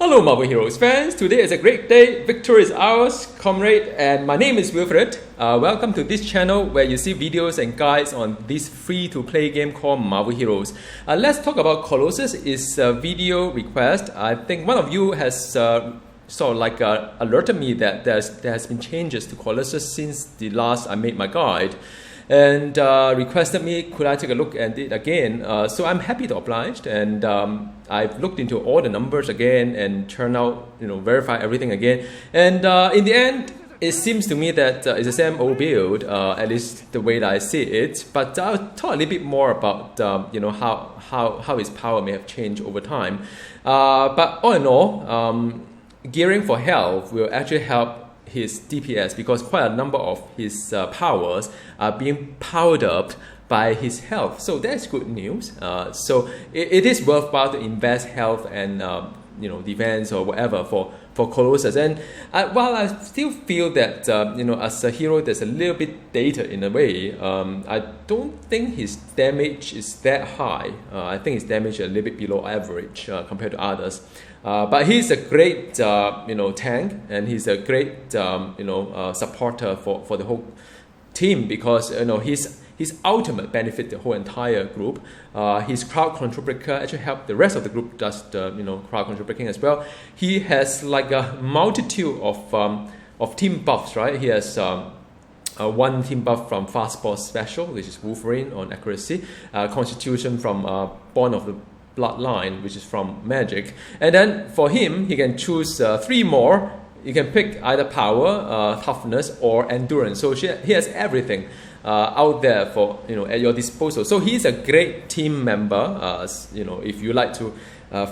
Hello Marvel Heroes fans, today is a great day, victory is ours, comrade, and my name is Wilfred. Welcome to this channel where you see videos and guides on this free-to-play game called Marvel Heroes. Let's talk about Colossus. It's a video request. I think one of you has alerted me that there has been changes to Colossus since the last I made my guide, and requested me could I take a look at it again. So I'm happy to oblige, and I've looked into all the numbers again and turned out, verify everything again, and in the end it seems to me that it's the same old build, at least the way that I see it. But I'll talk a little bit more about how his power may have changed over time. But all in all, gearing for health will actually help his DPS because quite a number of his powers are being powered up by his health. So that's good news. So it is worthwhile to invest health and defense or whatever for Colossus. And while I still feel that as a hero there's a little bit dated in a way, I don't think his damage is that high. I think his damage is a little bit below average compared to others. But he's a great tank, and he's a great supporter for the whole team because his ultimate benefit the whole entire group. His crowd control breaker actually helped the rest of the group does the crowd control breaking as well. He has like a multitude of team buffs, right? He has one team buff from Fastball Special, which is Wolverine on accuracy, Constitution from Born of the Bloodline, which is from Magic, and then for him he can choose 3 more. You can pick either power, toughness, or endurance. So he has everything out there for at your disposal. So he's a great team member. If you like to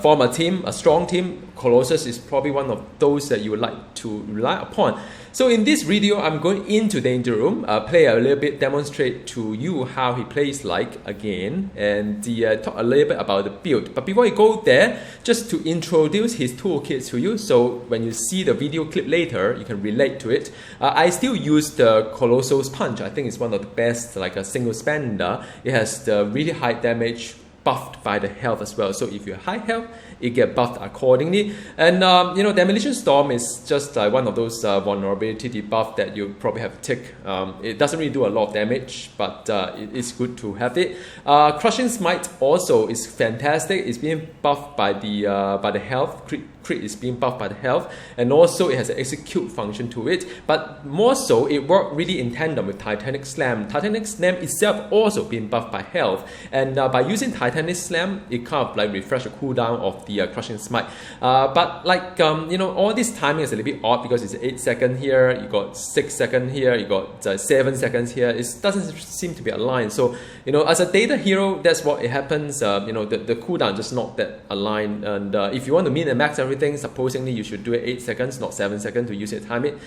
form a team, a strong team, Colossus is probably one of those that you would like to rely upon. So in this video, I'm going into Danger Room, play a little bit, demonstrate to you how he plays like again, and talk a little bit about the build. But before I go there, just to introduce his toolkit to you, so when you see the video clip later, you can relate to it. I still use the Colossus Punch. I think it's one of the best, like a single spender. It has the really high damage, buffed by the health as well. So if you're high health, it get buffed accordingly. And Demolition Storm is just one of those vulnerability debuff that you probably have to take. It doesn't really do a lot of damage, but it's good to have it. Crushing Smite also is fantastic. It's being buffed by the health. Crit is being buffed by the health, and also it has an execute function to it. But more so, it worked really in tandem with Titanic Slam. Titanic Slam itself also being buffed by health, and by using Titanic Slam, it kind of like refresh the cooldown of the Crushing Smite. But all this timing is a little bit odd because it's 8 seconds here, you got 6 seconds here, you got 7 seconds here. It doesn't seem to be aligned. So as a data hero, that's what it happens. The cooldown just not that aligned. And if you want to min and max everything, supposedly you should do it 8 seconds, not 7 seconds to use it, time it.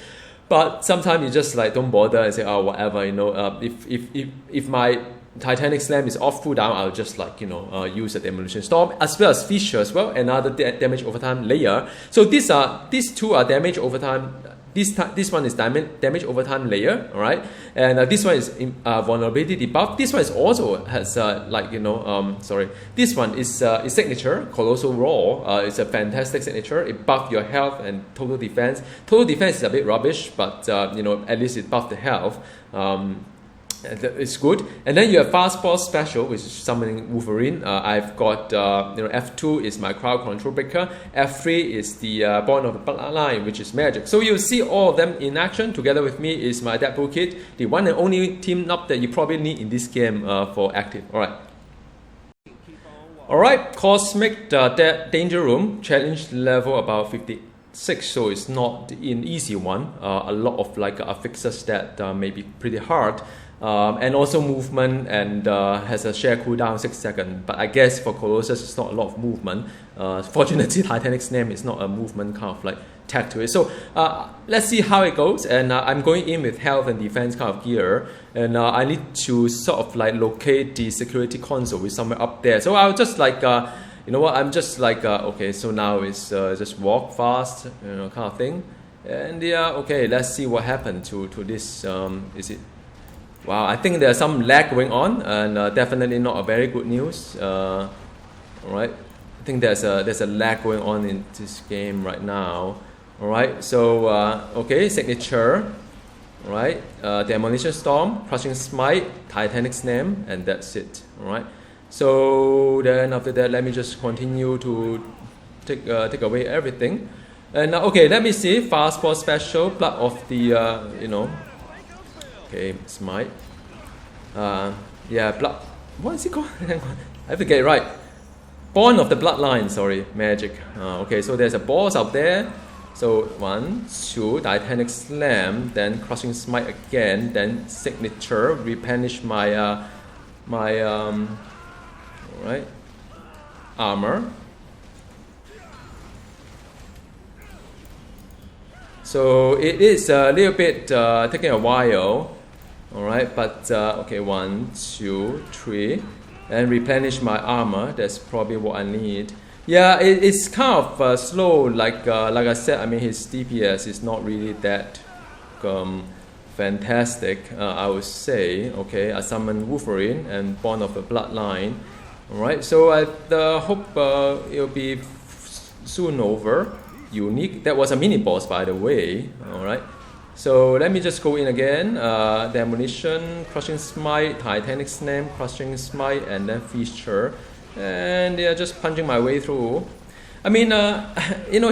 But sometimes you just like don't bother and say, oh, whatever, if my Titanic Slam is off cooldown, I'll just use a Demolition Storm as well as Fissure as well, another damage over time layer. So these two are damage over time. This one is damage over time layer, all right, and this one is vulnerability debuff. This one is also has this one is signature Colossal Roar. It's a fantastic signature. It buffs your health and total defense. Total defense is a bit rubbish, but at least it buffs the health. It's good. And then you have Fastball Special, which is summoning Wolverine. I've got F2 is my crowd control breaker. F3 is the Born of the Bloodline, which is Magic. So you'll see all of them in action. Together with me is my Deadpool kit, the one and only team up that you probably need in this game for active. Alright, Cosmic Danger Room, challenge level about 56, so it's not an easy one. A lot of affixes that may be pretty hard. And also movement, and has a share cooldown 6 seconds. But I guess for Colossus, it's not a lot of movement. Fortunately, Titanic's name is not a movement kind of tag to it. So let's see how it goes. And I'm going in with health and defense kind of gear. And I need to sort of locate the security console with somewhere up there. So I'll just I'm just okay, so now it's just walk fast, kind of thing. And okay, let's see what happened to this. Is it? Wow, I think there's some lag going on, and definitely not a very good news. All right, I think there's a lag going on in this game right now. All right, so okay, signature. All right, Demolition Storm, Crushing Smite, Titanic Slam, and that's it. All right. So then after that, let me just continue to take away everything. And okay, let me see. Fast Force Special, Blood of the Okay, Smite. Yeah, Blood. What is it called? Hang on, I have to get it right. Bond of the Bloodline. Sorry, magic. Okay, so there's a boss out there. So 1, 2, Titanic Slam, then Crushing Smite again, then signature, replenish my alright, armor. So it is a little bit taking a while, alright, but okay, 1, 2, 3, and replenish my armor. That's probably what I need. Yeah, it's kind of slow, like I said. I mean, his DPS is not really that fantastic, I would say. Okay, I summon Wolverine and Born of the Bloodline. Alright, so I hope it'll be soon over. Unique, that was a mini boss, by the way. Alright, so let me just go in again. Demolition, Crushing Smite, Titanic Slam, Crushing Smite, and then Feature. And yeah, just punching my way through. I mean,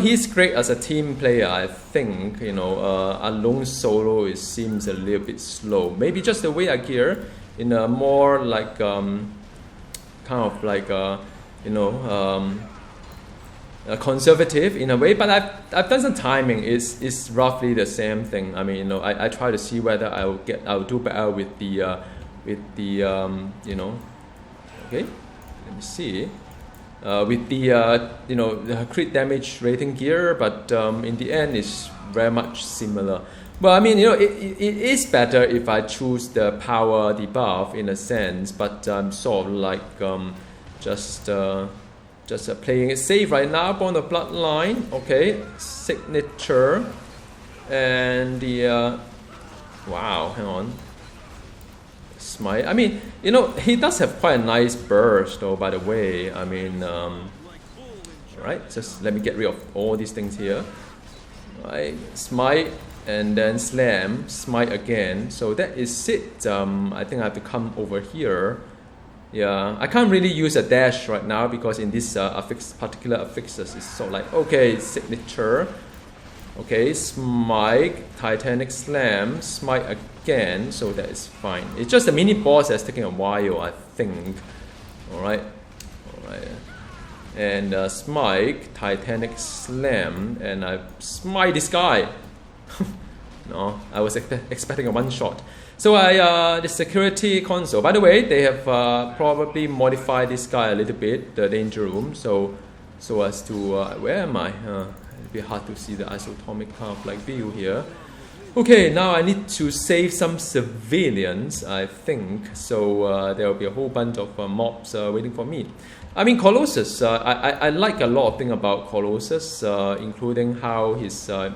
he's great as a team player. I think alone solo it seems a little bit slow. Maybe just the way I gear in a more like kind of like conservative in a way. But I've done some timing. It's roughly the same thing. I mean, I try to see whether I'll do better with the okay. Let me see. With the crit damage rating gear, but in the end it's very much similar. Well, I mean, it is better if I choose the power debuff in a sense, but I'm sort of like just playing it safe right now. Born of Bloodline, okay, signature, and the wow, hang on. Smite. I mean, he does have quite a nice burst, though, by the way. I mean, right, just let me get rid of all these things here. Right, Smite, and then Slam, Smite again. So that is it. I think I have to come over here. Yeah, I can't really use a dash right now because in this particular affixes, it's sort of like, okay, signature. Okay, Smite, Titanic Slam, Smite again, so that is fine. It's just a mini boss that's taking a while, I think. Alright. And Smite, Titanic Slam, and I smite this guy. No, I was expecting a one shot. So the security console, by the way, they have probably modified this guy a little bit, the danger room, so as to, where am I? It'd be hard to see the isotomic kind of like view here. Okay, now I need to save some civilians, I think. So there will be a whole bunch of mobs waiting for me. I mean, Colossus, I like a lot of things about Colossus, including how his, the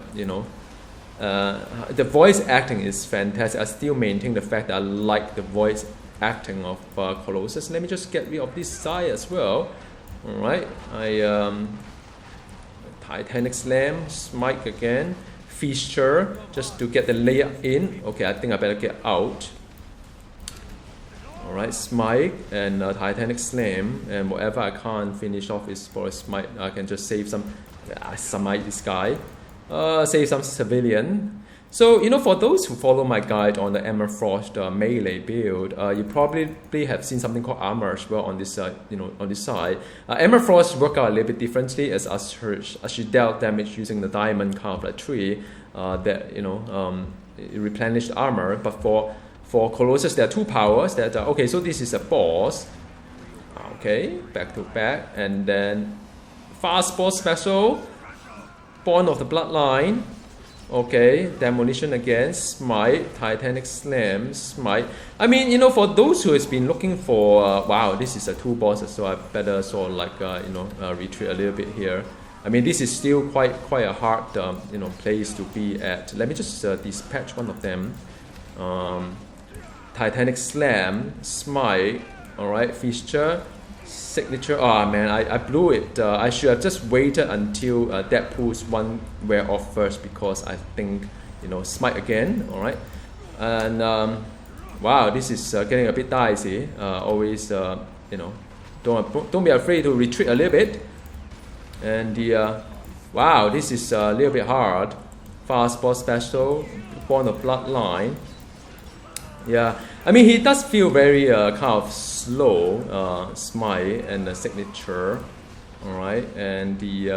voice acting is fantastic. I still maintain the fact that I like the voice acting of Colossus. Let me just get rid of this side as well. Alright, Titanic Slam, Smite again, Feature, just to get the layup in. Okay, I think I better get out. Alright, Smite and Titanic Slam, and whatever I can't finish off is for a Smite. I can just save some, smite this guy, save some civilian. So, for those who follow my guide on the Emmerfrost melee build, you probably have seen something called armor as well on this on this side. Emmerfrost work out a little bit differently as she dealt damage using the diamond kind of like tree that replenished armor. But for Colossus, there are two powers that okay. So this is a boss. Okay, back to back, and then fast boss special, Born of the Bloodline. Okay, Demolition again, Smite, Titanic Slam, Smite. I mean, for those who has been looking for, wow, this is a two bosses, so I better sort of like, retreat a little bit here. I mean, this is still quite a hard, place to be at. Let me just dispatch one of them. Titanic Slam, Smite, alright, Feature, Signature. Oh man, I blew it. I should have just waited until Deadpool's one wear off first, because I think, you know, smite again. All right, and wow, this is getting a bit dicey. Always, you know, don't be afraid to retreat a little bit. And the wow, this is a little bit hard. Fastball special, Born of Bloodline. Yeah, I mean, he does feel very kind of slow, smite and the signature. Alright, and the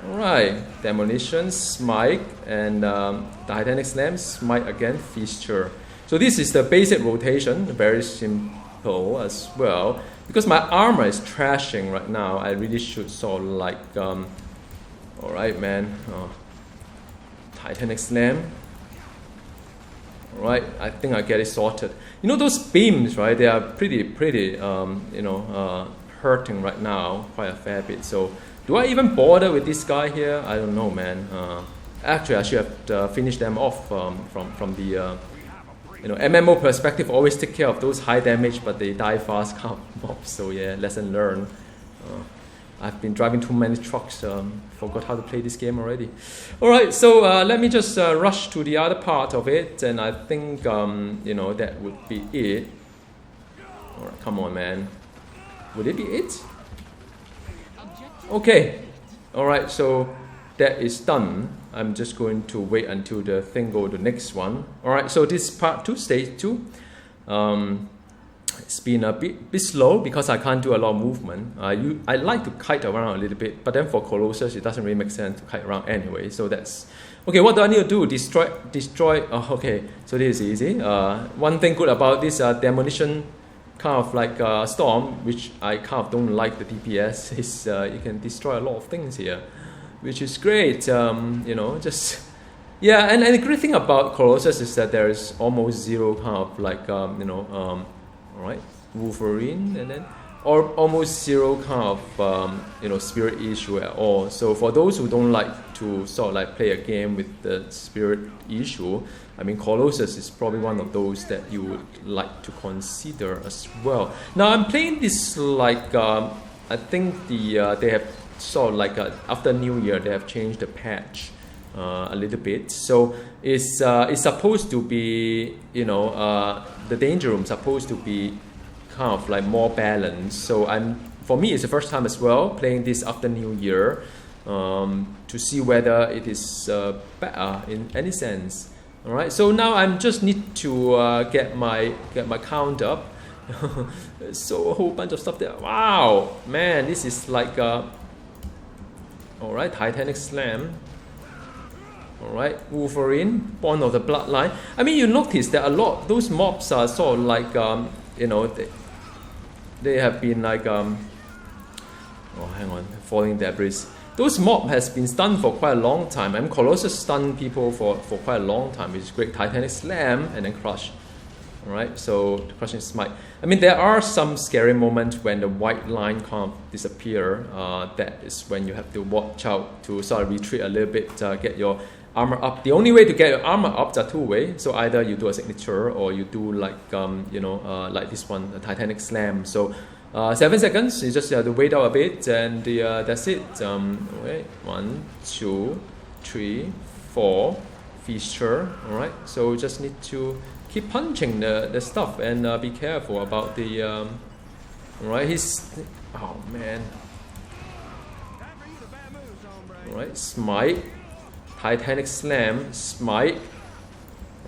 alright, Demolition, Smite, and Titanic Slam, Smite again, Fixture. So this is the basic rotation, very simple as well. Because my armor is trashing right now, I really should sort of like, alright man, Titanic Slam. Right, I think I get it sorted. You know, those beams, right? They are pretty, you know, hurting right now quite a fair bit. So, do I even bother with this guy here? I don't know, man. Actually, I should have finished them off from the, you know, MMO perspective. Always take care of those high damage, but they die fast kind of mobs. So yeah, lesson learned. I've been driving too many trucks, forgot how to play this game already. Alright, so let me just rush to the other part of it, and I think, you know, that would be it. Alright, come on man. Would it be it? Okay. Alright, so that is done. I'm just going to wait until the thing go to the next one. Alright, so this part 2, stage 2. It's been a bit slow because I can't do a lot of movement. I like to kite around a little bit, but then for Colossus, it doesn't really make sense to kite around anyway. So that's okay. What do I need to do? Destroy. Oh, okay. So this is easy. One thing good about this demolition kind of like storm, which I kind of don't like the DPS, is you can destroy a lot of things here, which is great. You know, just yeah. And the great thing about Colossus is that there is almost zero kind of like you know. Alright, Wolverine, and then or almost zero kind of you know, spirit issue at all. So for those who don't like to sort of like play a game with the spirit issue, I mean, Colossus is probably one of those that you would like to consider as well. Now I'm playing this like I think the they have sort of like after New Year they have changed the patch a little bit. So it's supposed to be, you know, the danger room supposed to be kind of like more balanced. So for me, it's the first time as well playing this after New Year, to see whether it is better in any sense. All right. So now I just need to get my count up. So a whole bunch of stuff there. Wow, man, this is like all right, Titanic Slam. Alright, Wolverine, Born of the Bloodline. I mean, you notice that a lot, those mobs are sort of like, you know, they have been like, oh, hang on, falling debris. Those mob has been stunned for quite a long time. I mean, Colossus stunned people for quite a long time, which is great. Titanic Slam and then Crush. Alright, so the Crushing Smite. I mean, there are some scary moments when the white line kind of disappear. That is when you have to watch out to sort of retreat a little bit, get your armor up. The only way to get your armor up are two ways. So either you do a signature or you do like you know, like this one, the Titanic Slam. So 7 seconds. You just have to wait out a bit, and that's it. Wait, 1, 2, 3, 4. Feature. All right. So you just need to keep punching the stuff and be careful about the. All right. Oh man. All right. Smite. Titanic Slam, Smite.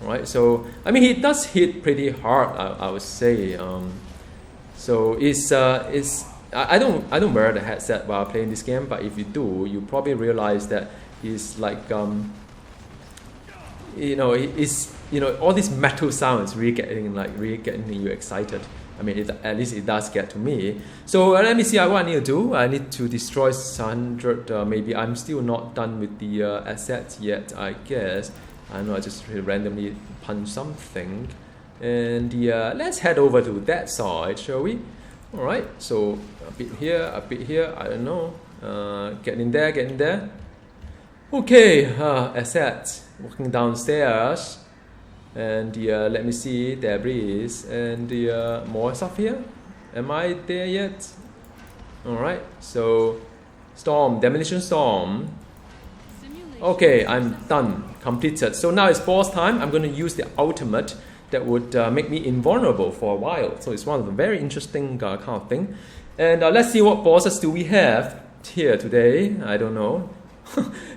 Alright, so I mean, he does hit pretty hard, I would say. So I don't wear the headset while playing this game, but if you do, you probably realize that he's like you know, all these metal sounds really getting you excited. I mean, at least it does get to me. So let me see what I need to do. I need to destroy 100. Maybe I'm still not done with the assets yet, I guess. I know I just randomly punch something. And let's head over to that side, shall we? Alright, so a bit here, I don't know. Get in there. Okay, assets. Walking downstairs. And let me see, debris and more stuff here. Am I there yet? Alright, so Storm, Demolition Storm. Okay, I'm done, completed. So now it's boss time. I'm going to use the ultimate that would make me invulnerable for a while. So it's one of the very interesting kind of thing. And let's see what bosses do we have here today. I don't know.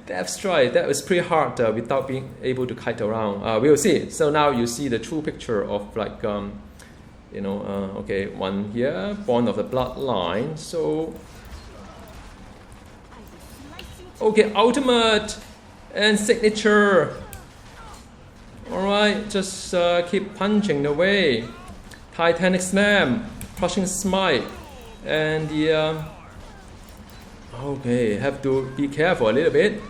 Deathstrike, that was pretty hard without being able to kite around. We'll see. So now you see the true picture of like, okay, one here, Born of the Bloodline. So, okay, ultimate and signature. Alright, just keep punching the way. Titanic Slam, Crushing Smite, and the okay, have to be careful a little bit.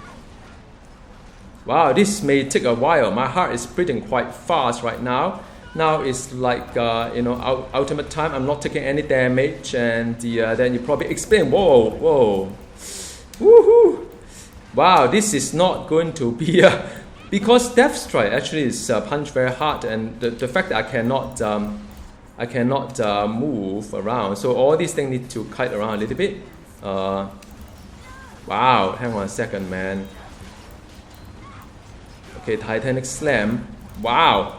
Wow, this may take a while. My heart is beating quite fast right now. Now it's like ultimate time. I'm not taking any damage, and then you probably explain. Whoa, whoa, woohoo! Wow, this is not going to be because Deathstrike actually is punch very hard, and the fact that I cannot move around. So all these things need to kite around a little bit. Wow, hang on a second, man. Okay, Titanic Slam. Wow.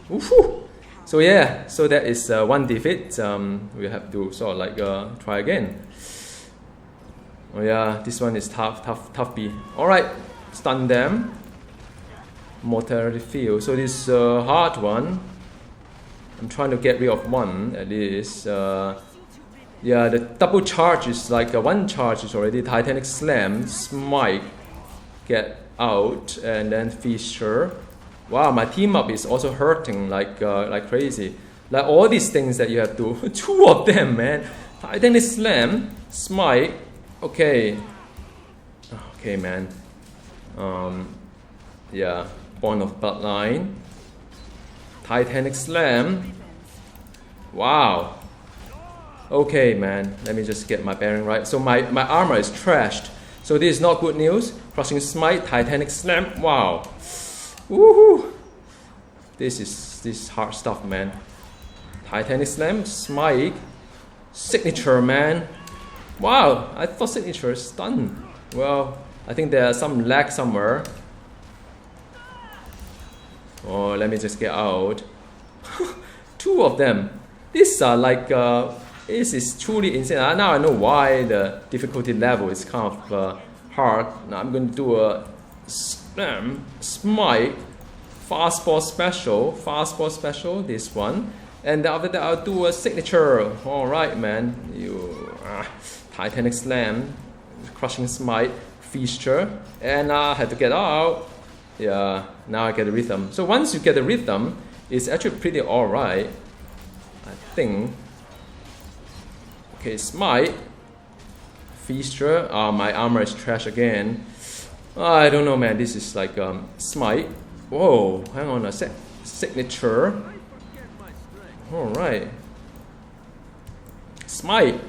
Woohoo! So yeah, so that is one defeat. We have to sort of like try again. Oh yeah, this one is tough B. Alright, stun them. Mortality field. So this hard one. I'm trying to get rid of one at least. Yeah, the double charge is like one charge is already Titanic Slam, Smite, get out, and then Fisher. Wow, my team up is also hurting like crazy. Like all these things that you have to, two of them, man. Titanic Slam, Smite. Okay, okay, man. Yeah, Born of Bloodline, Titanic Slam. Wow. Okay, man, let me just get my bearing right. So my armor is trashed. So this is not good news. Crushing Smite, Titanic Slam. Wow. Woohoo! This is hard stuff, man. Titanic Slam, Smite, signature, man. Wow, I thought signature is stun. Well, I think there's some lag somewhere. Oh, let me just get out. Two of them. These are like this is truly insane. Now I know why the difficulty level is kind of hard. Now I'm going to do a Slam, Smite, Fastball Special, this one. And after that I'll do a signature. Alright, man. Titanic Slam, Crushing Smite, Feature. And I had to get out. Yeah, now I get the rhythm. So once you get the rhythm, it's actually pretty alright, I think. Okay, Smite, Feature. My armor is trash again. I don't know, man. This is like Smite. Whoa, hang on a sec. Signature. Alright. Smite.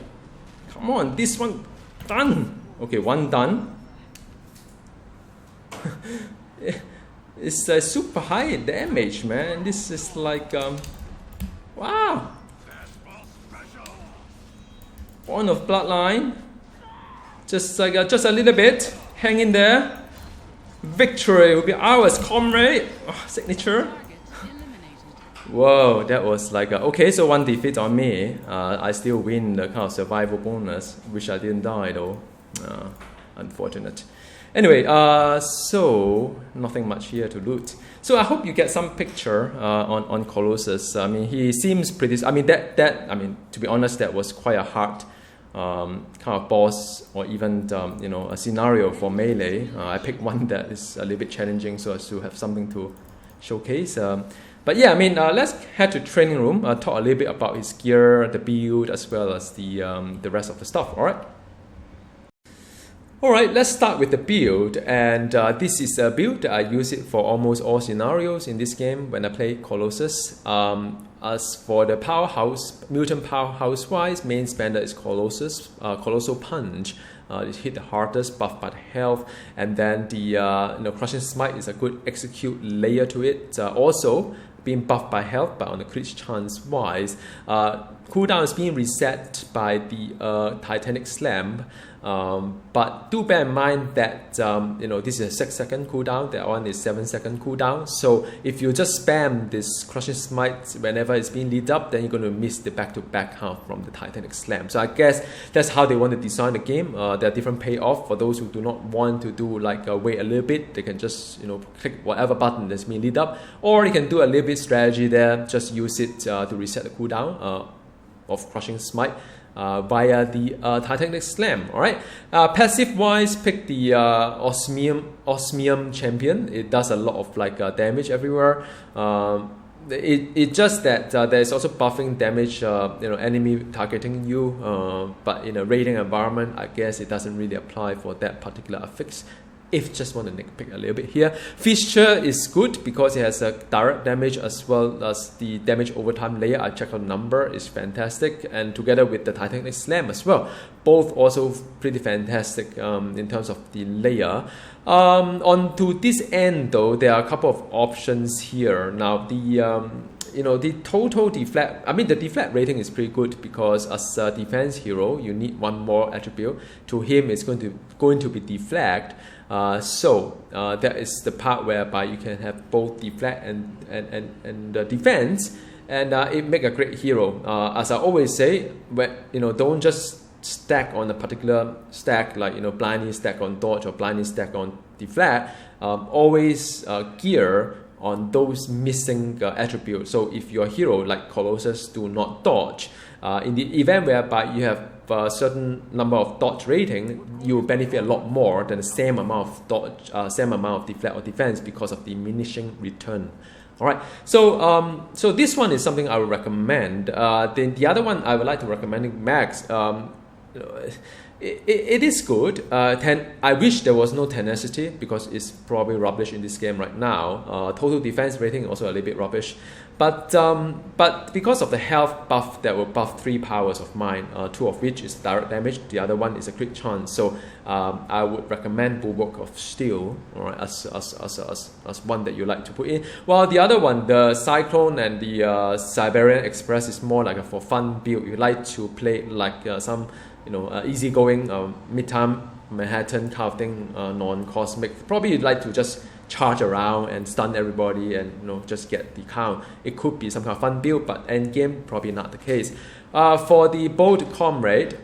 Come on, this one done. Okay, one done. It's super high damage, man. This is like wow. Born of Bloodline. Just like just a little bit. Hang in there. Victory will be ours, comrade. Oh, signature. Whoa, that was like okay. So one defeat on me. I still win the kind of survival bonus, which I didn't die though. Unfortunate. Anyway, so nothing much here to loot. So I hope you get some picture on Colossus. I mean, he seems pretty. I mean I mean, to be honest, that was quite a hard kind of boss, or even a scenario for melee. I picked one that is a little bit challenging, so as to have something to showcase. But yeah, I mean, let's head to training room. Talk a little bit about his gear, the build, as well as the rest of the stuff. All right. Alright, let's start with the build, and this is a build that I use it for almost all scenarios in this game when I play Colossus. As for the powerhouse, mutant powerhouse wise, main spender is Colossus, Colossal Punch. It hit the hardest, buff by the health, and then the Crushing Smite is a good execute layer to it. Also being buffed by health, but on the crit chance wise, cooldown is being reset by the Titanic Slam, but do bear in mind that this is a 6-second cooldown, that one is 7-second cooldown. So if you just spam this Crushing Smite whenever it's being lit up, then you're going to miss the back-to-back half from the Titanic Slam. So I guess that's how they want to design the game. There are different payoff for those who do not want to do wait a little bit. They can just click whatever button that's being lit up, or you can do a little bit strategy there. Just use it to reset the cooldown of Crushing Smite via the Titanic Slam. Alright, passive wise, pick the Osmium Champion. It does a lot of damage everywhere. It just that there's also buffing damage, enemy targeting you, but in a raiding environment, I guess it doesn't really apply for that particular affix. If just want to nitpick a little bit here, Fissure is good because it has a direct damage as well as the damage over time layer. I checked out the number, is fantastic, and together with the Titanic Slam as well, both also pretty fantastic in terms of the layer. On to this end though, there are a couple of options here. Now the total deflect, the deflect rating is pretty good because as a defense hero, you need one more attribute. To him, it's going to be deflect. So that is the part whereby you can have both deflect and defense, and it make a great hero. As I always say, don't just stack on a particular stack blindly stack on dodge or blindly stack on deflect. Always gear on those missing attributes. So if your hero like Colossus do not dodge, in the event whereby you have a certain number of dodge rating, you will benefit a lot more than the same amount of dodge, same amount of deflect or defense because of diminishing return. All right, so this one is something I would recommend. Then the other one I would like to recommend, Max. It is good. I wish there was no tenacity because it's probably rubbish in this game right now. Total defense rating also a little bit rubbish, but because of the health buff that will buff 3 powers of mine, 2 of which is direct damage, the other one is a crit chance. So I would recommend Bulwark of Steel, all right, as one that you like to put in. While the other one, the Cyclone and the Siberian Express, is more like a for fun build. You like to play some easygoing midtime Manhattan kind of thing, non-cosmic. Probably you'd like to just charge around and stun everybody and just get the count. It could be some kind of fun build, but endgame probably not the case. For the Bold Comrade,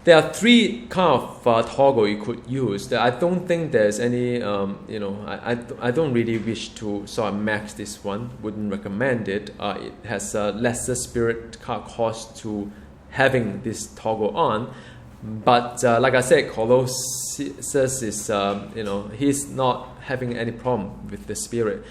there are 3 kind of toggle you could use. I don't think there's any, I don't really wish to sort of max this one. Wouldn't recommend it. It has a lesser spirit card cost to having this toggle on, but like I said, Colossus is he's not having any problem with the spirit.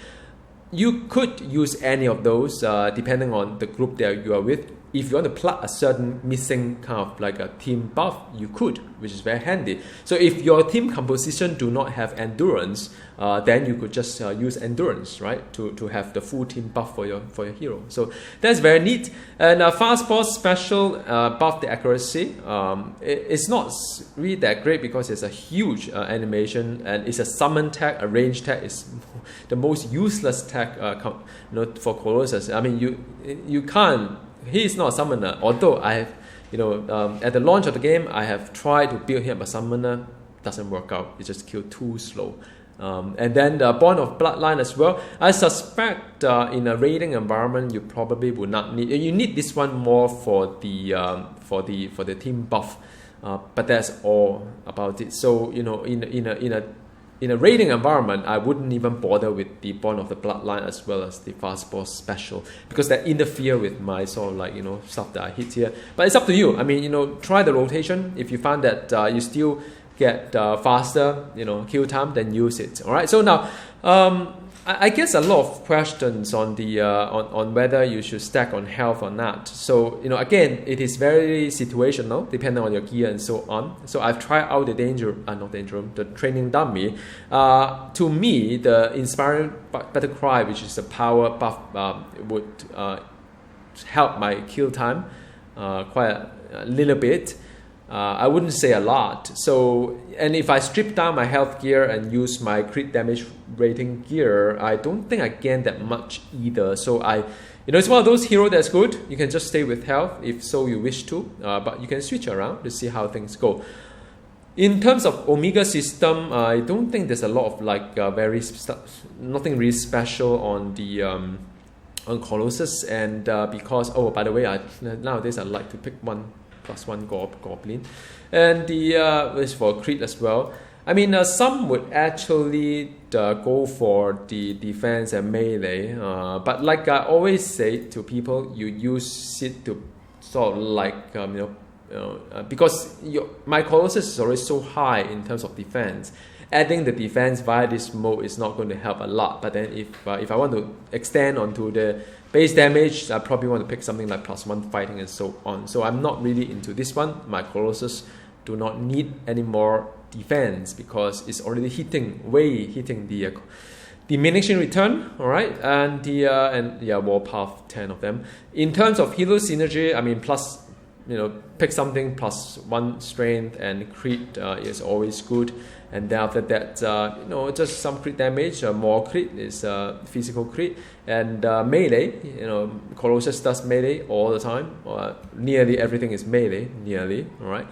You could use any of those depending on the group that you are with. If you want to plug a certain missing kind of like a team buff, you could, which is very handy. So if your team composition do not have endurance, then you could just use endurance, right, to have the full team buff for your hero. So that's very neat. And fast boss special buff the accuracy. It's not really that great because it's a huge animation and it's a summon tag. A range tag is the most useless tag for Colossus. I mean, you can't. He is not a summoner, although I have, at the launch of the game, I have tried to build him a summoner. Doesn't work out. It just killed too slow. And then the Bond of Bloodline as well. I suspect in a raiding environment, you probably would not need. You need this one more for the team buff, but that's all about it. So in a raiding environment, I wouldn't even bother with the Bond of the Bloodline as well as the Fast Boss Special because that interfere with my sort of stuff that I hit here. But it's up to you. I mean, try the rotation. If you find that you still get faster, kill time, then use it. All right. So now, I guess a lot of questions on the on whether you should stack on health or not. So again, it is very situational, depending on your gear and so on. So I've tried out the training dummy. To me, the inspiring battle cry, which is a power buff, would help my kill time quite a little bit. I wouldn't say a lot. So, and if I strip down my health gear and use my crit damage rating gear, I don't think I gain that much either. So I It's one of those heroes that's good. You can just stay with health if so you wish to, but you can switch around to see how things go. In terms of Omega system, I don't think there's a lot of nothing really special on the on Colossus, and because by the way, nowadays I like to pick 1+1 goblin, and the is for crit as well. I mean, some would actually go for the defense and melee, but like I always say to people, you use it to sort of because my Colossus is already so high in terms of defense. Adding the defense via this mode is not going to help a lot. But then if I want to extend onto the base damage, I probably want to pick something like +1 fighting and so on. So I'm not really into this one. My Colossus do not need any more defense because it's already hitting the diminishing return, all right, and warpath 10 of them. In terms of hero synergy, I mean, pick something +1 strength and crit is always good. And then after that, just some crit damage. More crit is physical crit, and melee. Colossus does melee all the time. Nearly everything is melee. Nearly, all right.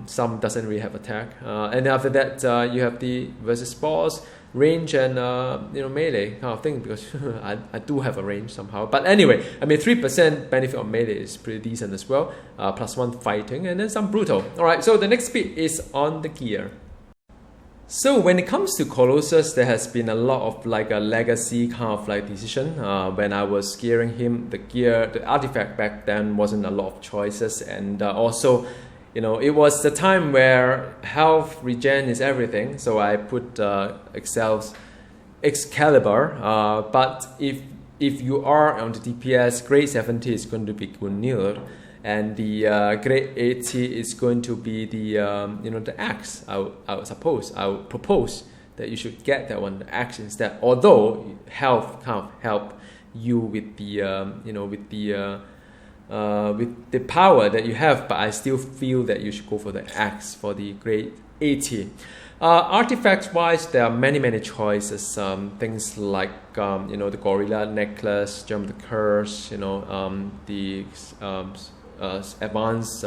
Some doesn't really have attack, and after that you have the versus boss, range, and melee kind of thing, because I do have a range somehow. But anyway, I mean 3% benefit of melee is pretty decent as well. +1 fighting, and then some brutal. All right, so the next bit is on the gear. So when it comes to Colossus, there has been a lot of a legacy kind of decision. When I was gearing him, the artifact back then wasn't a lot of choices, and also it was the time where health regen is everything, so I put Excalibur. But if you are on the DPS, grade 70 is going to be Gungnir, and the grade 80 is going to be the the axe. I would propose that you should get that one, the axe instead. Although health kind of help you with the with the power that you have, but I still feel that you should go for the axe for the grade 80. Artifacts wise, there are many choices. Things like the gorilla necklace, gem of the curse, the advanced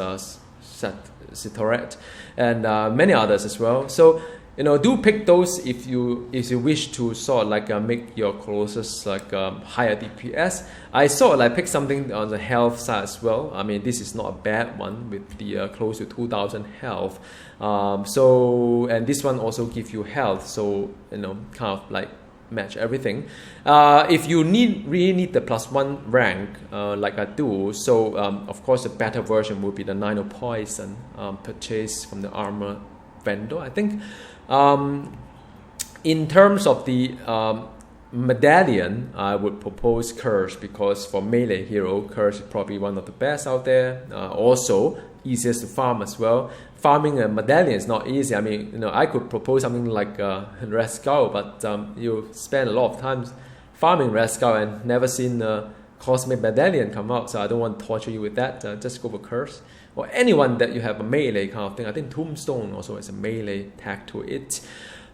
Citoret, and many others as well. So do pick those if you wish to sort of make your Colossus higher DPS. I sort of pick something on the health side as well. I mean, this is not a bad one with the close to 2,000 health. And this one also gives you health, so kind of match everything. If you really need the +1 rank, like I do, so of course the better version would be the 9 of Poison, purchased from the armor vendor, I think. In terms of the medallion, I would propose Curse, because for melee hero, Curse is probably one of the best out there. Also easiest to farm as well. Farming a medallion is not easy. I mean, I could propose something like Red Skull, but you spend a lot of time farming Red Skull and never seen a Cosmic Medallion come out, so I don't want to torture you with that. Just go for Curse. Or anyone that you have a melee kind of thing. I think Tombstone also has a melee tag to it.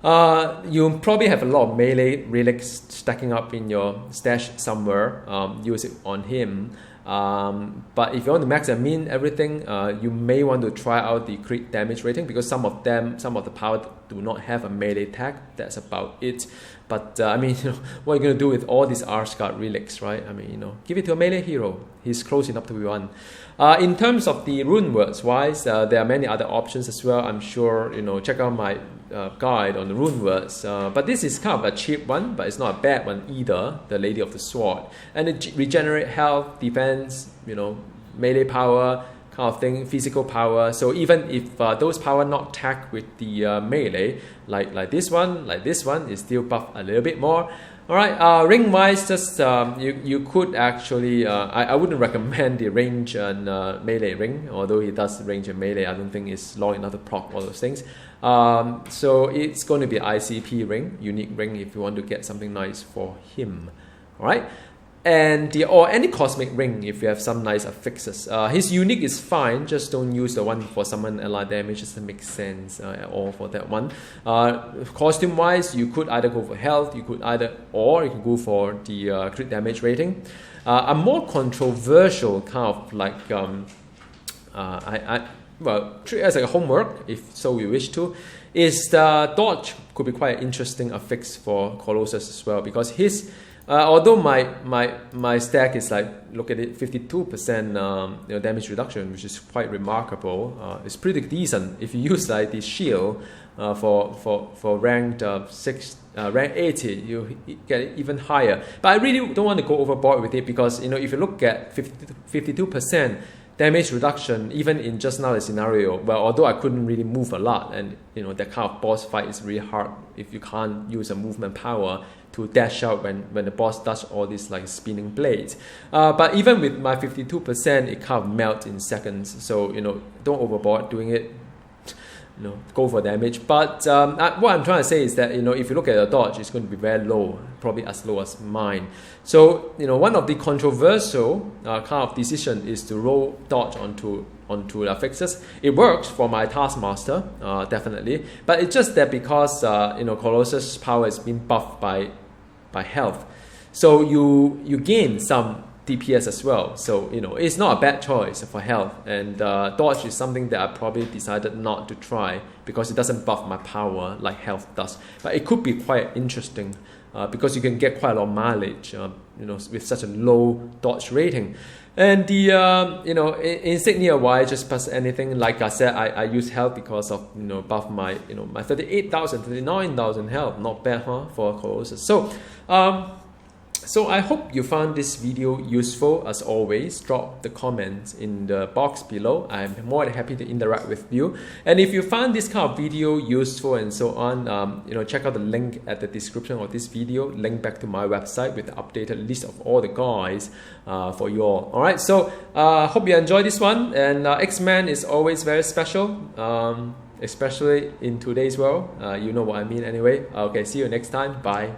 You probably have a lot of melee relics stacking up in your stash somewhere. Use it on him. But if you want to max and min everything, you may want to try out the crit damage rating, because some of the power do not have a melee tag. That's about it. But I mean, what are you going to do with all these Arscard relics, right? I mean, give it to a melee hero. He's close enough to be one. In terms of the rune words wise, there are many other options as well. I'm sure check out my guide on the rune words. But this is kind of a cheap one, but it's not a bad one either. The Lady of the Sword, and it regenerate health, defense, melee power kind of thing, physical power. So even if those power not tagged with the melee, like this one, is still buff a little bit more. All right, ring wise, just you could actually I wouldn't recommend the range and melee ring, although it does range and melee. I don't think it's long enough to proc all those things. So it's going to be ICP ring, unique ring, if you want to get something nice for him. All right. And or any cosmic ring if you have some nice affixes. His unique is fine, just don't use the one for summon ally damage. It doesn't make sense at all for that one. Costume wise, you could either go for health, or you can go for the crit damage rating. A more controversial kind of like well, treat it as like a homework, if so you wish to, is the dodge could be quite interesting a fix for Colossus as well, because his although my stack is like, look at it, 52% damage reduction, which is quite remarkable. It's pretty decent if you use like the shield for ranked rank 80, you get it even higher. But I really don't want to go overboard with it, because if you look at 52% damage reduction, even in just now the scenario, well, although I couldn't really move a lot, and that kind of boss fight is really hard if you can't use a movement power to dash out when the boss does all these like spinning blades. But even with my 52%, it kind of melts in seconds. So don't overboard doing it. Go for damage. But what I'm trying to say is that if you look at the dodge, it's going to be very low, probably as low as mine. So one of the controversial kind of decision is to roll dodge onto the fixes. It works for my Taskmaster, definitely, but it's just that because Colossus' power has been buffed by health, so you gain some DPS as well. So it's not a bad choice for health, and dodge is something that I probably decided not to try because it doesn't buff my power like health does. But it could be quite interesting because you can get quite a lot of mileage with such a low dodge rating. And the insignia wise, just plus anything, like I said, I use health because of buff my my 38,000, 39,000 health. Not bad, huh, for Colossus. So I hope you found this video useful. As always, drop the comments in the box below. I'm more than happy to interact with you. And if you found this kind of video useful and so on, check out the link at the description of this video. Link back to my website with the updated list of all the guys for you all. All right. So hope you enjoy this one. And X-Men is always very special, especially in today's world. You know what I mean anyway. Okay. See you next time. Bye.